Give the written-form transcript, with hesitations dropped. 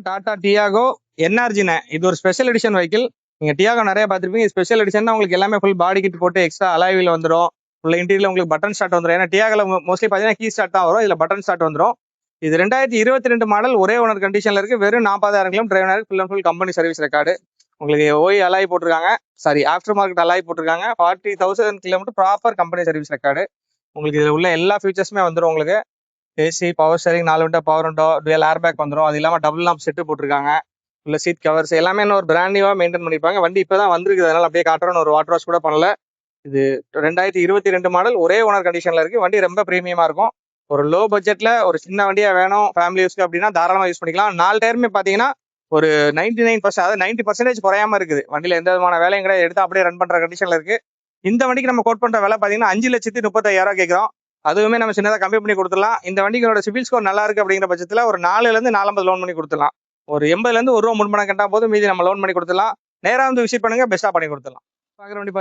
Tata Diego என்ஆர்ஜின இது ஒரு special edition vehicle. நீங்க டியாகோ நிறைய பார்த்துருப்பீங்க. ஸ்பெஷல் எடிஷன் உங்களுக்கு எல்லாமே ஃபுல் பாடி கிட் போட்டு எக்ஸ்ட்ரா அலாய்வில் வந்துடும். ஃபுல் இன்டீரியர் உங்களுக்கு பட்டன் ஸ்டார்ட் வந்துடும். ஏன்னா டியாகோல மோஸ்ட்லி பார்த்தீங்கன்னா கீ ஸ்டார்ட் தான் வரும். இதில் பட்டன் ஸ்டார்ட் வந்துடும். இது 2022 மாடல், ஒரே ஓனர் கண்டிஷன்ல இருக்கு. வெறும் 40,000 கிலோமீட்டர் டிரைவ் ஆயிருக்கு. Full and full company service record. உங்களுக்கு ஓய் அலாய் போட்டிருக்காங்க, சாரி ஆஃப்டர் மார்க்கெட் அலாய் போட்டிருக்காங்க. 40,000 kilometre proper company service record. உங்களுக்கு இதில் உள்ள எல்லா ஃபீச்சர்ஸுமே வந்துடும். உங்களுக்கு AC, power steering, 4 window power window, twelve air bag வந்துடும். அது இல்லாமல் டபுள் லாம்ப் செட்டு போட்டிருக்காங்க. உள்ள சீட் கவர்ஸ் எல்லாமே இன்னும் ஒரு பிராண்ட் நியூவா மெயின்டைன் பண்ணிருப்பாங்க. வண்டி இப்பதான் வந்திருக்கு, அதனால அப்படியே காட்டுறோன்னு ஒரு வாட்டர் வாஷ் கூட பண்ணல. இது 2022 மாடல், ஒரே ஓனர் கண்டிஷன்ல இருக்கு. வண்டி ரொம்ப பிரீமியமா இருக்கும். ஒரு லோ பட்ஜெட்ல ஒரு சின்ன வண்டியா வேணும் ஃபேமிலி யூஸ்க்கு அப்படின்னா தாராளமா யூஸ் பண்ணிக்கலாம். 4 டயருமே பாத்தீங்கன்னா ஒரு 99%, அதாவது 90% குறையாம இருக்குது. வண்டியில எந்த விதமான வேலையும் கிடையாது, எடுத்து அப்படியே ரன் பண்ற கண்டிஷன்ல இருக்கு. இந்த வண்டிக்கு நம்ம கோட் பண்ற விலை பாத்தீங்கன்னா 5,35,000 கேட்கிறோம். அதுவுமே நம்ம சின்னதாக கம்மி பண்ணி கொடுத்துடலாம். இந்த வண்டிகளோட சிபில் ஸ்கோர் நல்லா இருக்கு அப்படிங்கிற பட்சத்தில் ஒரு 4,000 லோன் பண்ணி கொடுத்துடலாம். ஒரு 80 1 ரூபா முன்பணம் கட்டா போதும், மீதி நம்ம லோன் பண்ணி கொடுத்துடலாம். நேராக வந்து விசிட் பண்ணுங்க, பெஸ்ட்டாக பண்ணி கொடுத்துடலாம். பார்க்குற வண்டி